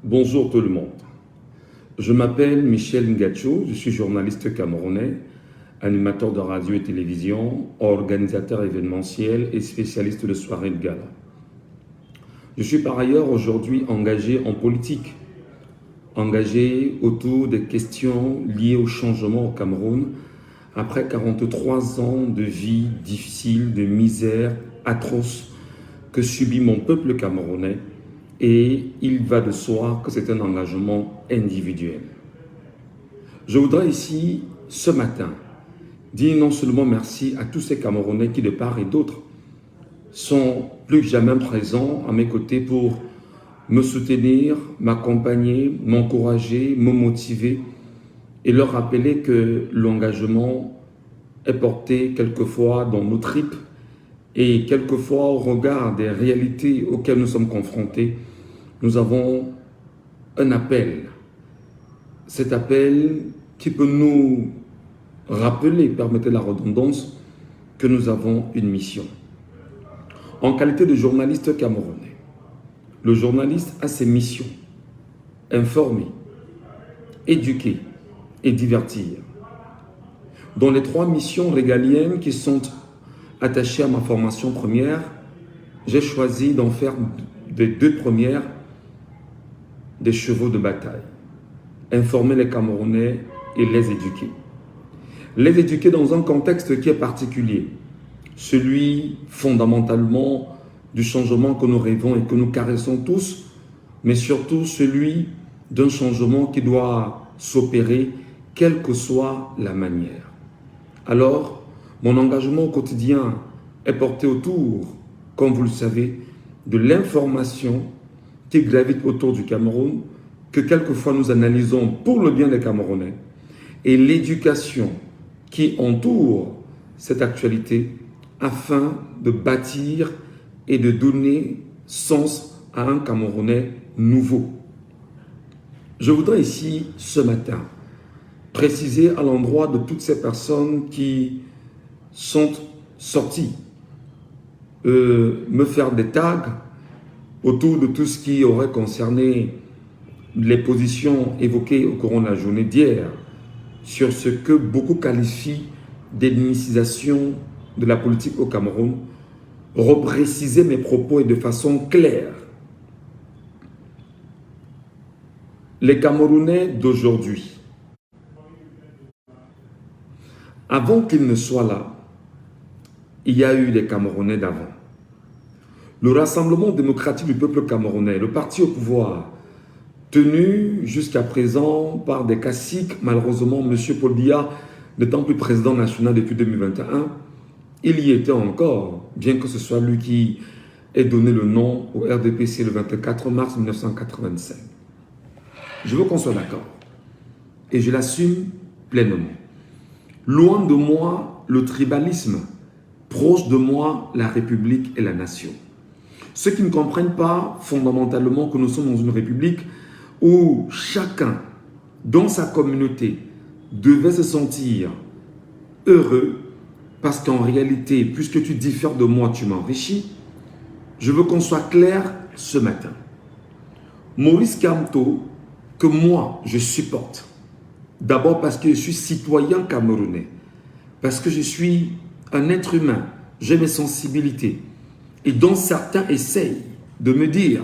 Bonjour tout le monde. Je m'appelle Michel Ngacho, je suis journaliste camerounais, animateur de radio et télévision, organisateur événementiel et spécialiste de soirées de gala. Je suis par ailleurs aujourd'hui engagé en politique, engagé autour des questions liées au changement au Cameroun après 43 ans de vie difficile, de misère atroce que subit mon peuple camerounais. Et il va de soi que c'est un engagement individuel. Je voudrais ici, ce matin, dire non seulement merci à tous ces Camerounais qui, de part et d'autre, sont plus que jamais présents à mes côtés pour me soutenir, m'accompagner, m'encourager, me motiver et leur rappeler que l'engagement est porté quelquefois dans nos tripes et quelquefois au regard des réalités auxquelles nous sommes confrontés. Nous avons un appel. Cet appel qui peut nous rappeler, permettez la redondance, que nous avons une mission. En qualité de journaliste camerounais, le journaliste a ses missions: informer, éduquer et divertir. Dans les 3 missions régaliennes qui sont attachées à ma formation première, j'ai choisi d'en faire des 2 premières des chevaux de bataille. Informer les Camerounais et les éduquer. Les éduquer dans un contexte qui est particulier, celui fondamentalement du changement que nous rêvons et que nous caressons tous, mais surtout celui d'un changement qui doit s'opérer quelle que soit la manière. Alors, mon engagement au quotidien est porté autour, comme vous le savez, de l'information qui gravite autour du Cameroun, que quelquefois nous analysons pour le bien des Camerounais, et l'éducation qui entoure cette actualité afin de bâtir et de donner sens à un Camerounais nouveau. Je voudrais ici, ce matin, préciser à l'endroit de toutes ces personnes qui sont sorties me faire des tags autour de tout ce qui aurait concerné les positions évoquées au cours de la journée d'hier sur ce que beaucoup qualifient d'ethnicisation de la politique au Cameroun, repréciser mes propos et de façon claire. Les Camerounais d'aujourd'hui, avant qu'ils ne soient là, il y a eu des Camerounais d'avant. Le Rassemblement démocratique du peuple camerounais, le parti au pouvoir, tenu jusqu'à présent par des caciques, malheureusement, M. Paul Biya n'étant plus président national depuis 2021, il y était encore, bien que ce soit lui qui ait donné le nom au RDPC le 24 mars 1985. Je veux qu'on soit d'accord, et je l'assume pleinement. Loin de moi le tribalisme, proche de moi la République et la nation. Ceux qui ne comprennent pas fondamentalement que nous sommes dans une république où chacun, dans sa communauté, devait se sentir heureux parce qu'en réalité, puisque tu diffères de moi, tu m'enrichis. Je veux qu'on soit clair ce matin. Maurice Kamto, que moi, je supporte, d'abord parce que je suis citoyen camerounais, parce que je suis un être humain, j'ai mes sensibilités, et dont certains essayent de me dire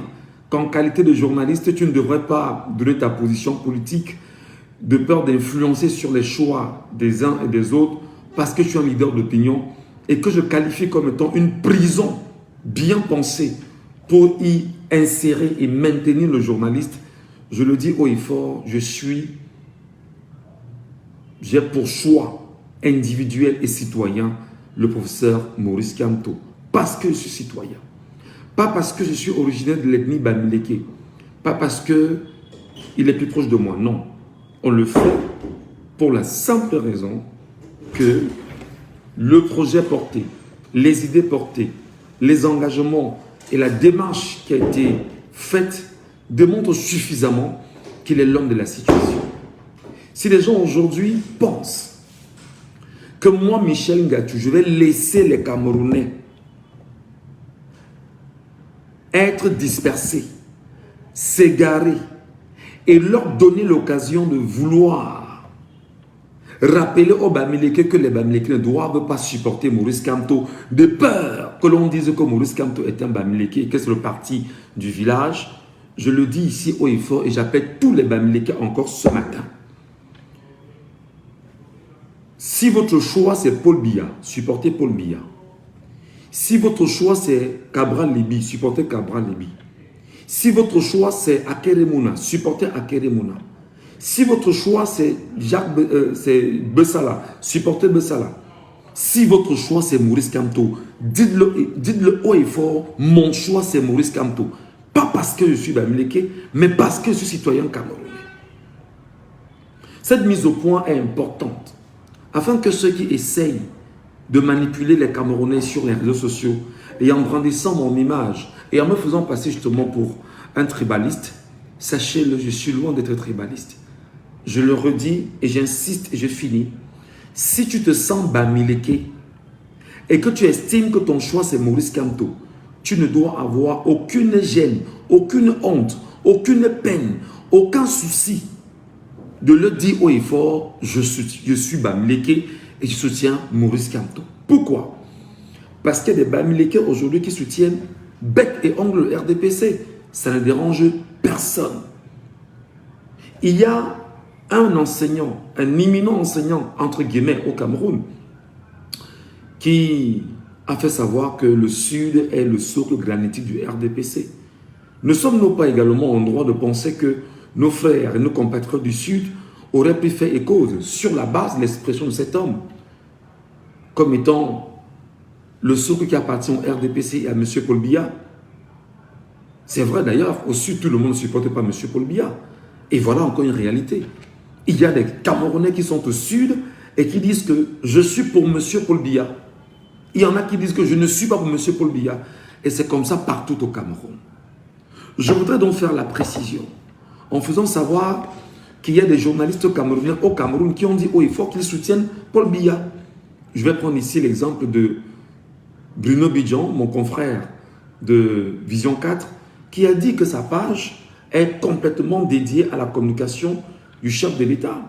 qu'en qualité de journaliste, tu ne devrais pas donner ta position politique de peur d'influencer sur les choix des uns et des autres parce que tu es un leader d'opinion et que je qualifie comme étant une prison bien pensée pour y insérer et maintenir le journaliste. Je le dis haut et fort, j'ai pour choix individuel et citoyen le professeur Maurice Kamto. Parce que je suis citoyen. Pas parce que je suis originaire de l'ethnie Bamileke. Pas parce qu'il est plus proche de moi. Non. On le fait pour la simple raison que le projet porté, les idées portées, les engagements et la démarche qui a été faite démontrent suffisamment qu'il est l'homme de la situation. Si les gens aujourd'hui pensent que moi, Michel Ngacho, je vais laisser les Camerounais être dispersés, s'égarer et leur donner l'occasion de vouloir rappeler aux Bamileke que les Bamileke ne doivent pas supporter Maurice Kamto de peur que l'on dise que Maurice Kamto est un Bamileke et que c'est le parti du village. Je le dis ici haut et fort et j'appelle tous les Bamileke encore ce matin. Si votre choix c'est Paul Biya, supportez Paul Biya. Si votre choix c'est Cabral Libi, supportez Cabral Libi. Si votre choix c'est Akeremouna, supportez Akeremouna. Si votre choix c'est Bessala, supportez Bessala. Si votre choix c'est Maurice Kamto, dites-le haut et fort, mon choix c'est Maurice Kamto. Pas parce que je suis Bamileke, mais parce que je suis citoyen camerounais. Cette mise au point est importante, afin que ceux qui essayent de manipuler les Camerounais sur les réseaux sociaux et en brandissant mon image et en me faisant passer justement pour un tribaliste, sachez-le, je suis loin d'être tribaliste. Je le redis et j'insiste et je finis. Si tu te sens Bamileke et que tu estimes que ton choix c'est Maurice Kamto, tu ne dois avoir aucune gêne, aucune honte, aucune peine, aucun souci de le dire haut et fort, je suis Bamileke et je soutiens Maurice Kamto. Pourquoi? Parce qu'il y a des Bamileke aujourd'hui qui soutiennent bec et ongle le RDPC. Ça ne dérange personne. Il y a un enseignant, un éminent enseignant, entre guillemets, au Cameroun, qui a fait savoir que le Sud est le socle granitique du RDPC. Ne sommes-nous pas également en droit de penser que nos frères et nos compatriotes du Sud auraient pu faire écho sur la base de l'expression de cet homme comme étant le socle qui appartient au RDPC et à M. Paul Biya? C'est vrai d'ailleurs, au Sud, tout le monde ne supporte pas M. Paul Biya. Et voilà encore une réalité. Il y a des Camerounais qui sont au Sud et qui disent que je suis pour M. Paul Biya. Il y en a qui disent que je ne suis pas pour M. Paul Biya. Et c'est comme ça partout au Cameroun. Je voudrais donc faire la précision en faisant savoir qu'il y a des journalistes camerounais au Cameroun qui ont dit haut et fort qu'ils soutiennent Paul Biya. Je vais prendre ici l'exemple de Bruno Bidjan, mon confrère de Vision 4, qui a dit que sa page est complètement dédiée à la communication du chef de l'État.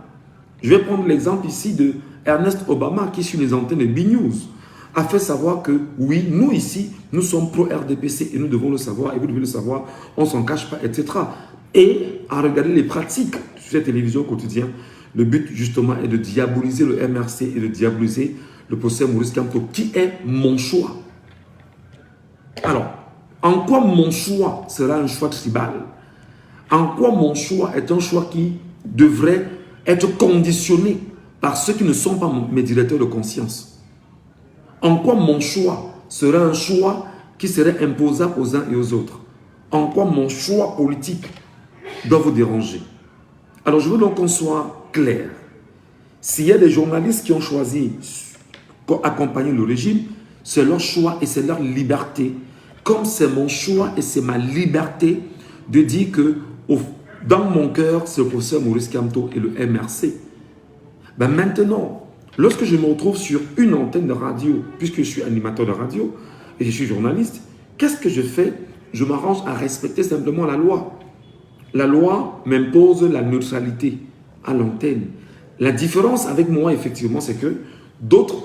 Je vais prendre l'exemple ici de Ernest Obama qui, sur les antennes de B-News, a fait savoir que oui, nous ici, nous sommes pro-RDPC et nous devons le savoir et vous devez le savoir, on ne s'en cache pas, etc. Et à regarder les pratiques sur cette télévision quotidienne, le but justement est de diaboliser le MRC et de diaboliser le professeur Maurice Kamto, qui est mon choix. Alors, en quoi mon choix sera un choix tribal? En quoi mon choix est un choix qui devrait être conditionné par ceux qui ne sont pas mes directeurs de conscience? En quoi mon choix sera un choix qui serait imposable aux uns et aux autres? En quoi mon choix politique doit vous déranger? Alors je veux donc qu'on soit clair. S'il y a des journalistes qui ont choisi accompagner le régime, c'est leur choix et c'est leur liberté. Comme c'est mon choix et c'est ma liberté de dire que dans mon cœur, c'est le professeur Maurice Kamto et le MRC. Ben maintenant, lorsque je me retrouve sur une antenne de radio, puisque je suis animateur de radio et je suis journaliste, qu'est-ce que je fais? Je m'arrange à respecter simplement la loi. La loi m'impose la neutralité à l'antenne. La différence avec moi, effectivement, c'est que d'autres,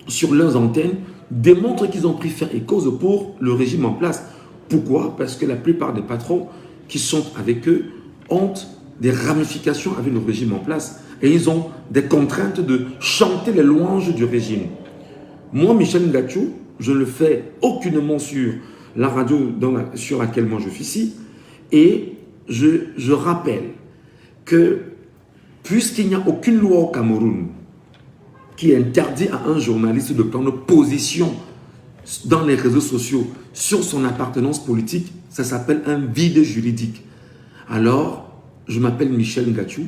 sur leurs antennes, démontrent qu'ils ont pris faire et cause pour le régime en place. Pourquoi? Parce que la plupart des patrons qui sont avec eux ont des ramifications avec le régime en place et ils ont des contraintes de chanter les louanges du régime. Moi, Michel Ngachou, je ne le fais aucunement sur la radio sur laquelle moi je suis ici et je rappelle que puisqu'il n'y a aucune loi au Cameroun qui interdit à un journaliste de prendre position dans les réseaux sociaux sur son appartenance politique, ça s'appelle un vide juridique. Alors, je m'appelle Michel Ngachou,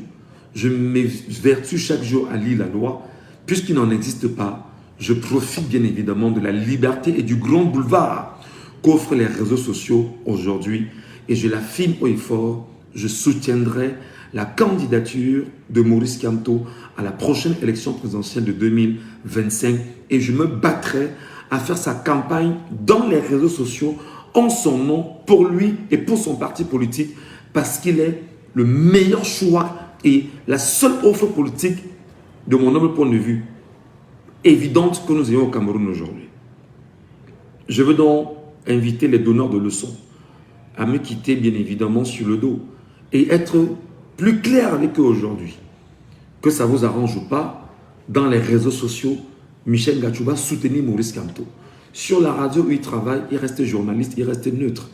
je m'évertue chaque jour à lire la loi, puisqu'il n'en existe pas, je profite bien évidemment de la liberté et du grand boulevard qu'offrent les réseaux sociaux aujourd'hui, et je l'affirme haut et fort, je soutiendrai la candidature de Maurice Kamto à la prochaine élection présidentielle de 2025 et je me battrai à faire sa campagne dans les réseaux sociaux en son nom, pour lui et pour son parti politique, parce qu'il est le meilleur choix et la seule offre politique, de mon humble point de vue, évidente que nous ayons au Cameroun aujourd'hui. Je veux donc inviter les donneurs de leçons à me quitter bien évidemment sur le dos et être plus clair avec eux aujourd'hui. Que ça vous arrange ou pas, dans les réseaux sociaux, Michel Ngachou va soutenir Maurice Kamto. Sur la radio où il travaille, il reste journaliste, il reste neutre.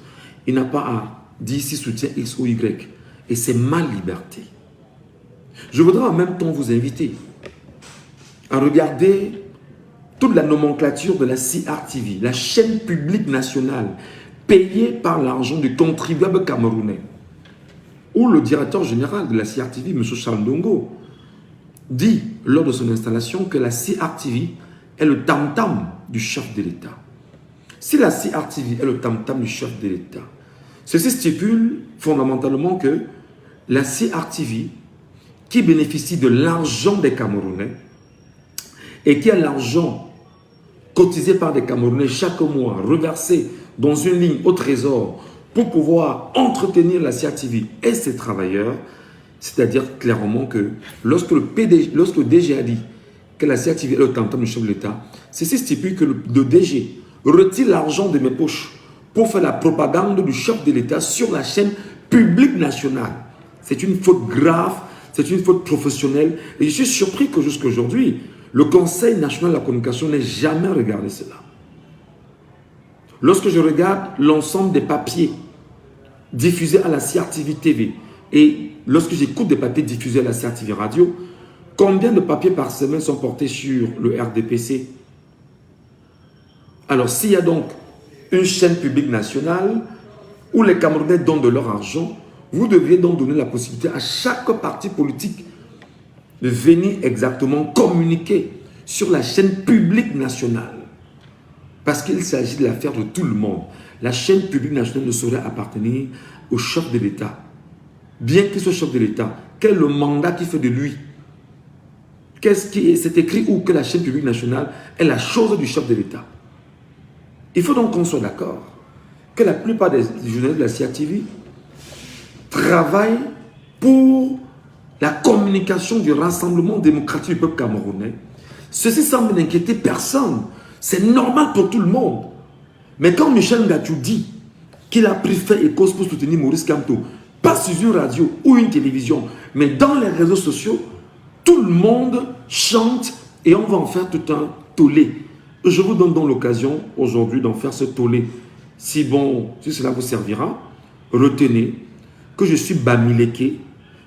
Il n'a pas à dire s'il soutient X ou Y. Et c'est ma liberté. Je voudrais en même temps vous inviter à regarder toute la nomenclature de la CRTV, la chaîne publique nationale, payée par l'argent du contribuable camerounais, où le directeur général de la CRTV, M. Charles Ndongo, dit lors de son installation que la CRTV est le tam-tam du chef de l'État. Si la CRTV est le tam-tam du chef de l'État, ceci stipule fondamentalement que la CRTV, qui bénéficie de l'argent des Camerounais et qui a l'argent cotisé par des Camerounais chaque mois, reversé dans une ligne au trésor pour pouvoir entretenir la CRTV et ses travailleurs, c'est-à-dire clairement que lorsque le DG a dit que la CRTV est le tam-tam du chef de l'État, ceci stipule que le DG retire l'argent de mes poches pour faire la propagande du chef de l'État sur la chaîne publique nationale. C'est une faute grave, c'est une faute professionnelle. Et je suis surpris que jusqu'à aujourd'hui, le Conseil national de la communication n'ait jamais regardé cela. Lorsque je regarde l'ensemble des papiers diffusés à la CRTV TV et lorsque j'écoute des papiers diffusés à la CRTV Radio, combien de papiers par semaine sont portés sur le RDPC? Alors, s'il y a donc une chaîne publique nationale où les Camerounais donnent de leur argent, vous devriez donc donner la possibilité à chaque parti politique de venir exactement communiquer sur la chaîne publique nationale. Parce qu'il s'agit de l'affaire de tout le monde. La chaîne publique nationale ne saurait appartenir au chef de l'État. Bien qu'il soit chef de l'État, quel est le mandat qui fait de lui? Qu'est-ce qui est écrit où que la chaîne publique nationale est la chose du chef de l'État? Il faut donc qu'on soit d'accord que la plupart des journalistes de la CRTV travaillent pour la communication du Rassemblement démocratique du peuple camerounais. Ceci semble n'inquiéter personne. C'est normal pour tout le monde. Mais quand Michel Ngachou dit qu'il a pris fait et cause pour soutenir Maurice Kamto, pas sur une radio ou une télévision, mais dans les réseaux sociaux, tout le monde chante et on va en faire tout un tollé. Je vous donne donc l'occasion aujourd'hui d'en faire ce tollé. Si cela vous servira, retenez que je suis Bamileke,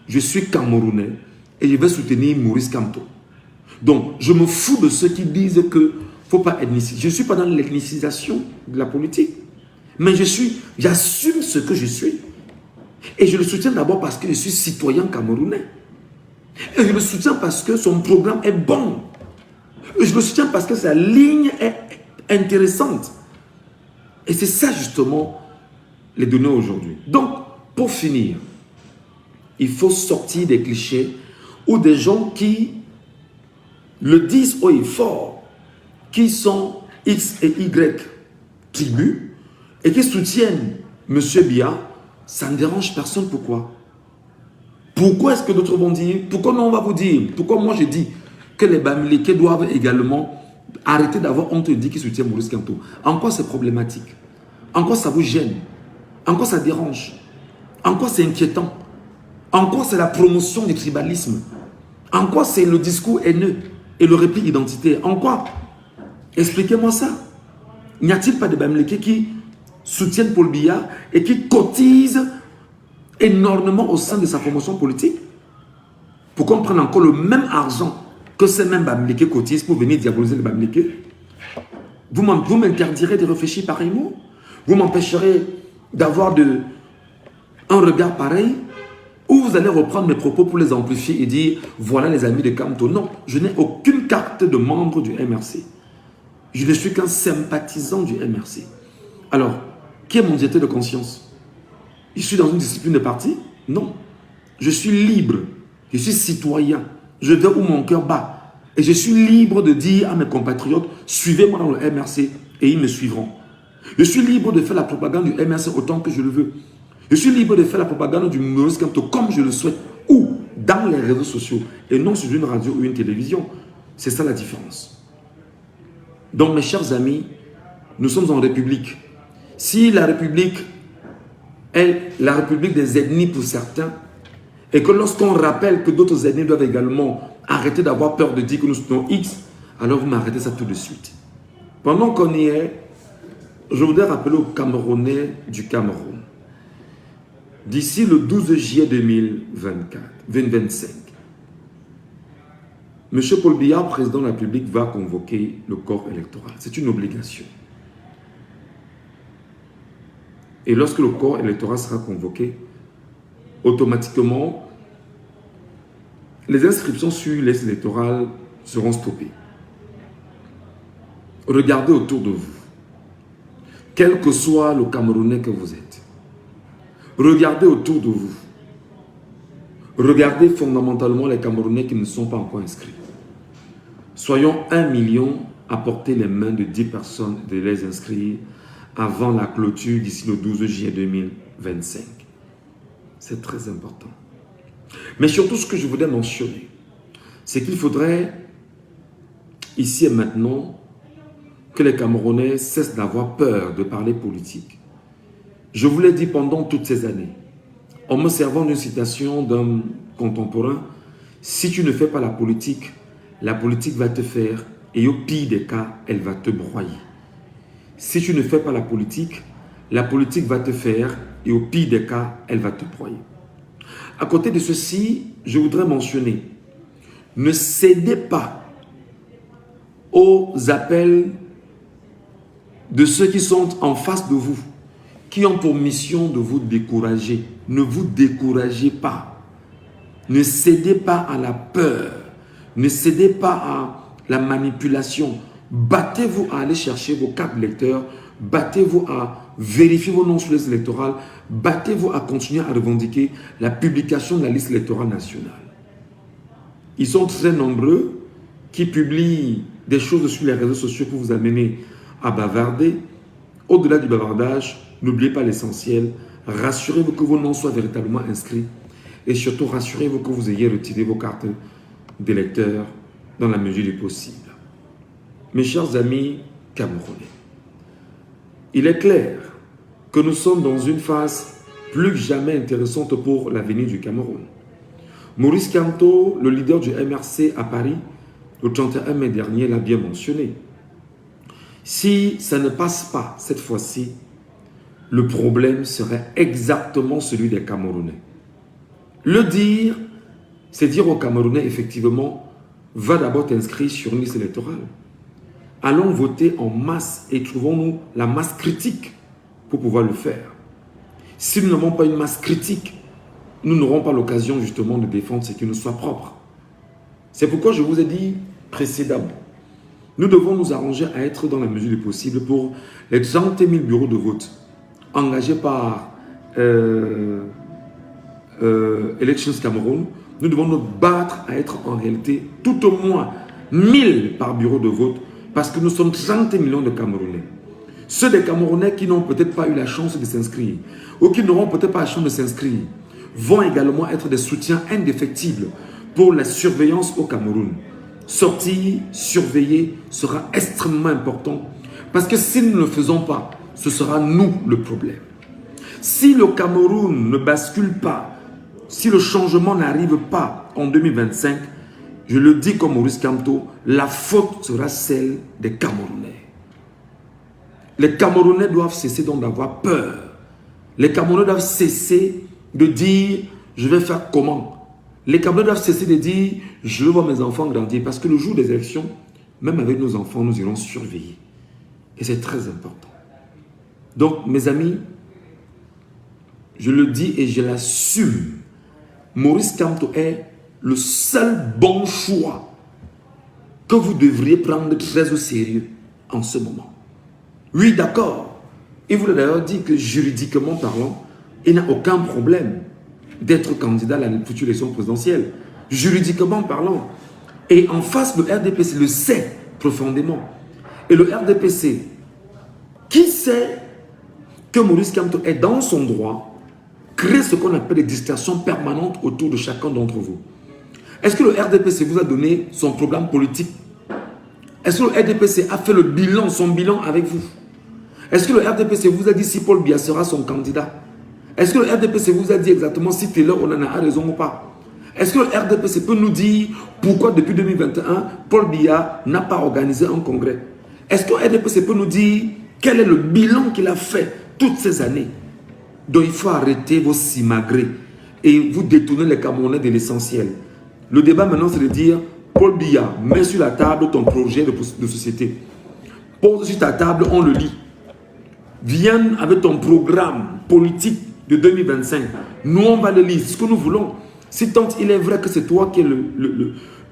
je suis Camerounais et je vais soutenir Maurice Kamto. Donc, je me fous de ceux qui disent que ne faut pas ethniciser. Je ne suis pas dans l'ethnicisation de la politique, mais j'assume ce que je suis. Et je le soutiens d'abord parce que je suis citoyen camerounais. Et je le soutiens parce que son programme est bon. Et je le soutiens parce que sa ligne est intéressante. Et c'est ça justement les données aujourd'hui. Donc, pour finir, il faut sortir des clichés ou des gens qui le disent haut et fort, qui sont X et Y tribus et qui soutiennent M. Biya. Ça ne dérange personne. Pourquoi? Pourquoi est-ce que d'autres vont dire? Pourquoi non, on va vous dire? Pourquoi moi je dis que les Bamileke doivent également arrêter d'avoir honte de dire qu'ils soutiennent Maurice Kamto? En quoi c'est problématique? En quoi ça vous gêne? En quoi ça dérange? En quoi c'est inquiétant? En quoi c'est la promotion du tribalisme? En quoi c'est le discours haineux et le repli identitaire? En quoi? Expliquez-moi ça. N'y a-t-il pas de Bamileke qui soutiennent Paul Biya et qui cotisent énormément au sein de sa promotion politique? Pourquoi on prend encore le même argent que ces mêmes Bamileke cotisent pour venir diaboliser les Bamileke? Vous m'interdirez de réfléchir pareillement? Vous m'empêcherez d'avoir un regard pareil? Ou vous allez reprendre mes propos pour les amplifier et dire voilà les amis de Kamto? Non, je n'ai aucune carte de membre du MRC. Je ne suis qu'un sympathisant du MRC. Alors, qui est mon directeur de conscience? Je suis dans une discipline de parti? Non. Je suis libre. Je suis citoyen. Je vais où mon cœur bat. Et je suis libre de dire à mes compatriotes, suivez-moi dans le MRC et ils me suivront. Je suis libre de faire la propagande du MRC autant que je le veux. Je suis libre de faire la propagande du Maurice Kamto comme je le souhaite, ou dans les réseaux sociaux, et non sur une radio ou une télévision. C'est ça la différence. Donc mes chers amis, nous sommes en République. Si la République est la République des ethnies pour certains, et que lorsqu'on rappelle que d'autres ethnies doivent également arrêter d'avoir peur de dire que nous sommes X, alors vous m'arrêtez ça tout de suite. Pendant qu'on y est, je voudrais rappeler aux Camerounais du Cameroun, d'ici le 12 juillet 2025, M. Paul Biya, président de la République, va convoquer le corps électoral. C'est une obligation. Et lorsque le corps électoral sera convoqué, automatiquement, les inscriptions sur les listes électorales seront stoppées. Regardez autour de vous, quel que soit le Camerounais que vous êtes. Regardez autour de vous. Regardez fondamentalement les Camerounais qui ne sont pas encore inscrits. Soyons 1 million à porter les mains de 10 personnes et de les inscrire avant la clôture d'ici le 12 juillet 2025. C'est très important. Mais surtout, ce que je voudrais mentionner, c'est qu'il faudrait, ici et maintenant, que les Camerounais cessent d'avoir peur de parler politique. Je vous l'ai dit pendant toutes ces années, en me servant d'une citation d'un contemporain, si tu ne fais pas la politique va te faire, et au pire des cas, elle va te broyer. Si tu ne fais pas la politique va te faire, et au pire des cas, elle va te broyer. À côté de ceci, je voudrais mentionner, ne cédez pas aux appels de ceux qui sont en face de vous, qui ont pour mission de vous décourager. Ne vous découragez pas. Ne cédez pas à la peur. Ne cédez pas à la manipulation. Battez-vous à aller chercher vos cartes lecteurs. Battez-vous à vérifier vos noms sur les listes électorales. Battez-vous à continuer à revendiquer la publication de la liste électorale nationale. Ils sont très nombreux qui publient des choses sur les réseaux sociaux pour vous amener à bavarder. Au-delà du bavardage, n'oubliez pas l'essentiel. Rassurez-vous que vos noms soient véritablement inscrits. Et surtout, rassurez-vous que vous ayez retiré vos cartes d'électeurs dans la mesure du possible. Mes chers amis camerounais, il est clair que nous sommes dans une phase plus que jamais intéressante pour l'avenir du Cameroun. Maurice Kamto, le leader du MRC à Paris, le 31 mai dernier, l'a bien mentionné. Si ça ne passe pas cette fois-ci, le problème serait exactement celui des Camerounais. Le dire, c'est dire aux Camerounais, effectivement, va d'abord t'inscrire sur une liste électorale. Allons voter en masse et trouvons-nous la masse critique pour pouvoir le faire. Si nous n'avons pas une masse critique, nous n'aurons pas l'occasion justement de défendre ce qui nous soit propre. C'est pourquoi je vous ai dit précédemment, nous devons nous arranger à être dans la mesure du possible pour les 30 000 bureaux de vote engagés par Elections Cameroun. Nous devons nous battre à être en réalité tout au moins 1000 par bureau de vote parce que nous sommes 30 millions de Camerounais. Ceux des Camerounais qui n'ont peut-être pas eu la chance de s'inscrire ou qui n'auront peut-être pas la chance de s'inscrire vont également être des soutiens indéfectibles pour la surveillance au Cameroun. Sortir, surveiller sera extrêmement important parce que si nous ne le faisons pas, ce sera nous le problème. Si le Cameroun ne bascule pas, si le changement n'arrive pas en 2025, je le dis comme Maurice Kamto, la faute sera celle des Camerounais. Les Camerounais doivent cesser donc d'avoir peur. Les Camerounais doivent cesser de dire « je vais faire comment ?» Les Camerounais doivent cesser de dire « je veux voir mes enfants grandir » parce que le jour des élections, même avec nos enfants, nous irons surveiller. Et c'est très important. Donc, mes amis, je le dis et je l'assume, Maurice Kamto est le seul bon choix que vous devriez prendre très au sérieux en ce moment. Oui, d'accord. Il vous a d'ailleurs dit que juridiquement parlant, il n'a aucun problème d'être candidat à la future élection présidentielle. Juridiquement parlant. Et en face, le RDPC le sait profondément. Et le RDPC, qui sait que Maurice Kamto est dans son droit crée ce qu'on appelle des distractions permanentes autour de chacun d'entre vous. Est-ce que le RDPC vous a donné son programme politique? Est-ce que le RDPC a fait son bilan avec vous? Est-ce que le RDPC vous a dit si Paul Biya sera son candidat? Est-ce que le RDPC vous a dit exactement si Taylor Onana a raison ou pas? Est-ce que le RDPC peut nous dire pourquoi depuis 2021, Paul Biya n'a pas organisé un congrès? Est-ce que le RDPC peut nous dire quel est le bilan qu'il a fait toutes ces années? Donc il faut arrêter vos simagrées et vous détourner les Camerounais de l'essentiel. Le débat maintenant, c'est de dire, Paul Biya, mets sur la table ton projet de société. Pose sur ta table, on le lit. Viens avec ton programme politique de 2025. Nous, on va le lire, ce que nous voulons. Si tant il est vrai que c'est toi qui es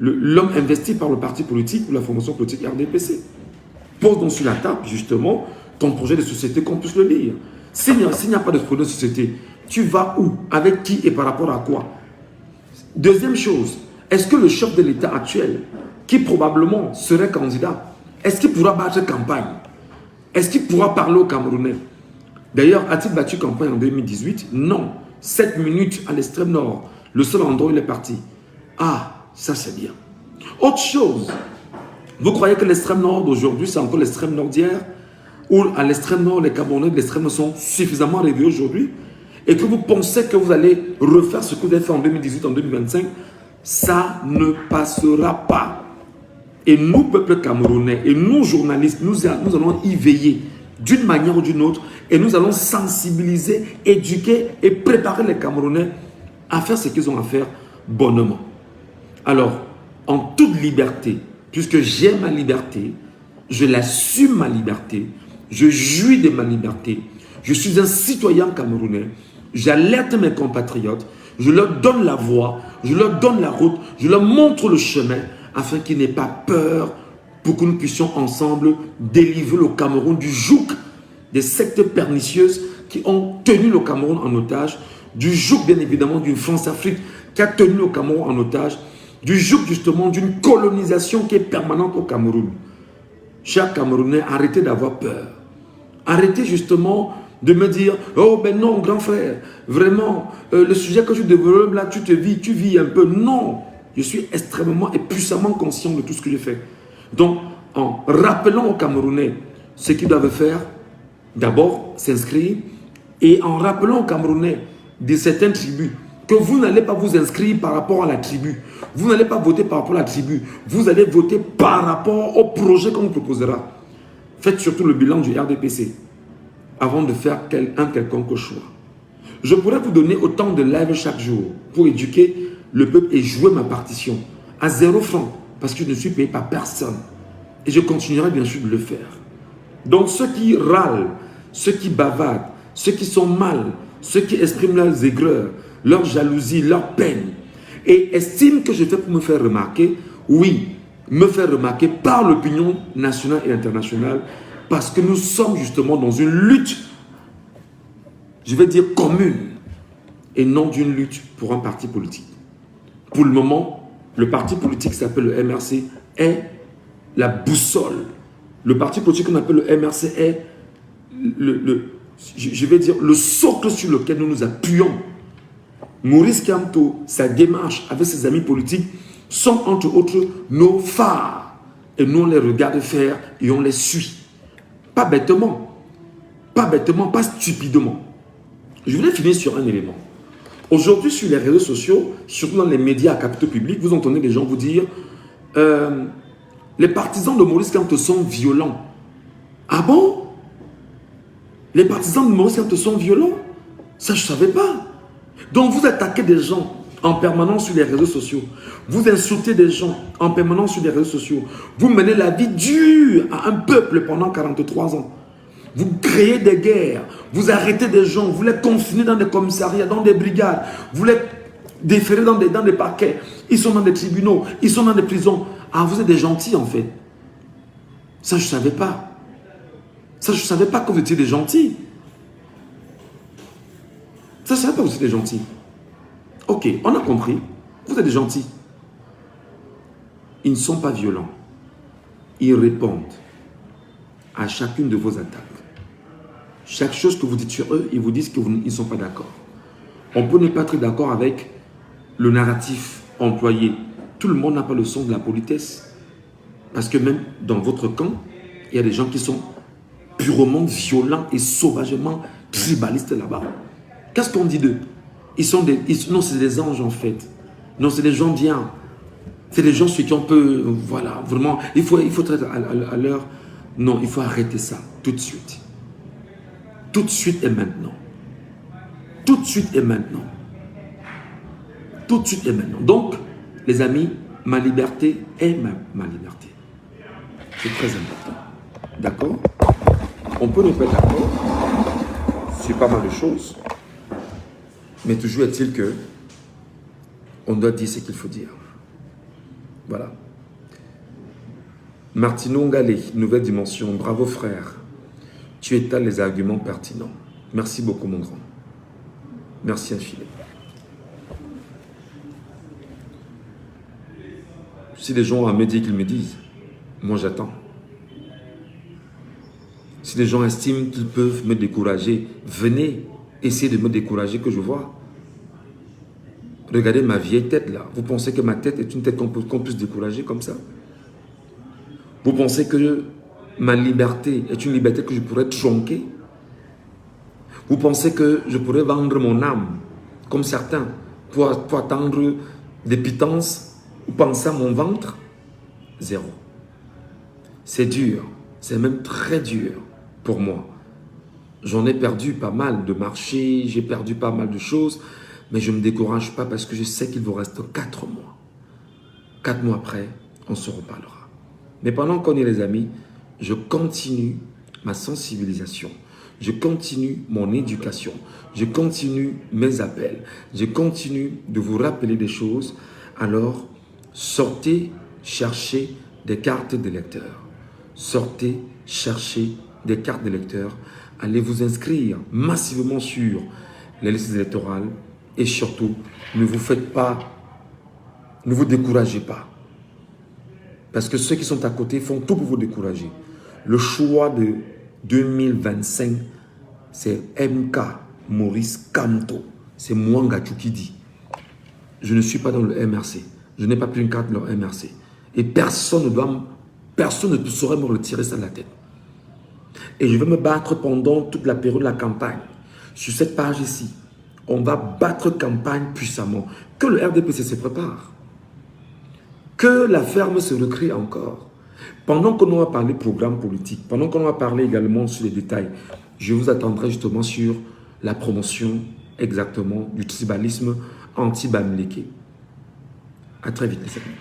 l'homme investi par le parti politique ou la formation politique RDPC. Pose donc sur la table, justement, ton projet de société qu'on puisse le lire. S'il n'y a pas de projet de société, tu vas où? Avec qui et par rapport à quoi? Deuxième chose, est-ce que le chef de l'État actuel, qui probablement serait candidat, est-ce qu'il pourra battre campagne? Est-ce qu'il pourra parler aux Camerounais? D'ailleurs, a-t-il battu campagne en 2018? Non. 7 minutes à l'extrême nord, le seul endroit où il est parti. Ah, ça c'est bien. Autre chose, vous croyez que l'extrême nord d'aujourd'hui, c'est encore l'extrême nord d'hier? Ou à l'extrême nord, les Camerounais de l'extrême nord sont suffisamment réveillés aujourd'hui? Et que vous pensez que vous allez refaire ce que vous avez fait en 2018, en 2025? Ça ne passera pas. Et nous, peuple camerounais, et nous, journalistes, nous allons y veiller d'une manière ou d'une autre, et nous allons sensibiliser, éduquer et préparer les Camerounais à faire ce qu'ils ont à faire bonnement. Alors, en toute liberté, puisque j'ai ma liberté, je l'assume ma liberté, je jouis de ma liberté, je suis un citoyen camerounais, j'alerte mes compatriotes, je leur donne la voie, je leur donne la route, je leur montre le chemin afin qu'ils n'aient pas peur pour que nous puissions ensemble délivrer le Cameroun du joug des sectes pernicieuses qui ont tenu le Cameroun en otage, du joug bien évidemment d'une France-Afrique qui a tenu le Cameroun en otage, du joug justement d'une colonisation qui est permanente au Cameroun. Chers Camerounais, arrêtez d'avoir peur. Arrêtez justement de me dire, oh ben non grand frère, vraiment, le sujet que je développe là, tu vis un peu. Non, je suis extrêmement et puissamment conscient de tout ce que je fais. Donc, en rappelant aux Camerounais ce qu'ils doivent faire, d'abord s'inscrire, et en rappelant aux Camerounais de certaines tribus, que vous n'allez pas vous inscrire par rapport à la tribu, vous n'allez pas voter par rapport à la tribu, vous allez voter par rapport au projet qu'on vous proposera. Faites surtout le bilan du RDPC avant de faire un quelconque choix. Je pourrais vous donner autant de lives chaque jour pour éduquer le peuple et jouer ma partition à 0 francs parce que je ne suis payé par personne. Et je continuerai bien sûr de le faire. Donc ceux qui râlent, ceux qui bavardent, ceux qui sont mal, ceux qui expriment leurs aigreurs, leur jalousie, leur peine, et estiment que je fais pour me faire remarquer, oui, me faire remarquer par l'opinion nationale et internationale, parce que nous sommes justement dans une lutte, je vais dire commune, et non d'une lutte pour un parti politique. Pour le moment, le parti politique qui s'appelle le MRC est la boussole. Le parti politique qu'on appelle le MRC est je vais dire, le socle sur lequel nous nous appuyons. Maurice Kamto, sa démarche avec ses amis politiques sont entre autres nos phares. Et nous on les regarde faire et on les suit. Pas bêtement, pas stupidement. Je voulais finir sur un élément. Aujourd'hui sur les réseaux sociaux, surtout dans les médias à capitaux publics, vous entendez des gens vous dire les partisans de Maurice Kamto sont violents. Ah bon? Les partisans de Maurice Kamto sont violents? Ça je ne savais pas. Donc vous attaquez des gens en permanence sur les réseaux sociaux. Vous insultez des gens en permanence sur les réseaux sociaux. Vous menez la vie dure à un peuple pendant 43 ans. Vous créez des guerres. Vous arrêtez des gens. Vous les confinez dans des commissariats, dans des brigades. Vous les déférez dans des parquets. Ils sont dans des tribunaux. Ils sont dans des prisons. Ah, vous êtes des gentils en fait. Ça, je ne savais pas. Ça, je ne savais pas que vous étiez des gentils. Ça, je ne savais pas que vous étiez des gentils. Ok, on a compris. Vous êtes des gentils. Ils ne sont pas violents. Ils répondent à chacune de vos attaques. Chaque chose que vous dites sur eux, ils vous disent qu'ils ne sont pas d'accord. On peut ne pas être d'accord avec le narratif employé. Tout le monde n'a pas le sens de la politesse. Parce que même dans votre camp, il y a des gens qui sont purement violents et sauvagement tribalistes là-bas. Qu'est-ce qu'on dit d'eux? Non, c'est des anges en fait. Non, c'est des gens bien. C'est des gens sur qui on peut, voilà, vraiment, il faut être à l'heure. Non, il faut arrêter ça tout de suite. Tout de suite et maintenant. Tout de suite et maintenant. Tout de suite et maintenant. Donc, les amis, ma liberté est ma liberté. C'est très important. D'accord? On peut ne pas être d'accord sur pas mal de choses, mais toujours est-il que on doit dire ce qu'il faut dire. Voilà. Martino Ngalé, nouvelle dimension. Bravo frère. Tu étales les arguments pertinents. Merci beaucoup mon grand. Merci infiniment. Si les gens ont à me dire qu'ils me disent, moi j'attends. Si les gens estiment qu'ils peuvent me décourager, venez essayer de me décourager que je vois. Regardez ma vieille tête là. Vous pensez que ma tête est une tête qu'on puisse décourager comme ça? Vous pensez que ma liberté est une liberté que je pourrais tronquer? Vous pensez que je pourrais vendre mon âme, comme certains, pour attendre des pitances ou penser à mon ventre? Zéro. C'est dur. C'est même très dur pour moi. J'en ai perdu pas mal de marchés, j'ai perdu pas mal de choses, mais je ne me décourage pas parce que je sais qu'il vous reste 4 mois. 4 mois après, on se reparlera. Mais pendant qu'on est les amis, je continue ma sensibilisation. Je continue mon éducation. Je continue mes appels. Je continue de vous rappeler des choses. Alors, sortez chercher des cartes d'électeurs. Sortez chercher des cartes d'électeurs. Allez vous inscrire massivement sur les listes électorales. Et surtout, ne vous faites pas, ne vous découragez pas. Parce que ceux qui sont à côté font tout pour vous décourager. Le choix de 2025, c'est MK, Maurice Kamto. C'est Mwangachu qui dit. Je ne suis pas dans le MRC. Je n'ai pas pris une carte de leur MRC. Et personne ne saurait me retirer ça de la tête. Et je vais me battre pendant toute la période de la campagne. Sur cette page ici, on va battre campagne puissamment. Que le RDPC se prépare. Que la ferme se recrée encore. Pendant qu'on va parler programme politique, pendant qu'on va parler également sur les détails, je vous attendrai justement sur la promotion exactement du tribalisme anti-Bamileke. À très vite les amis.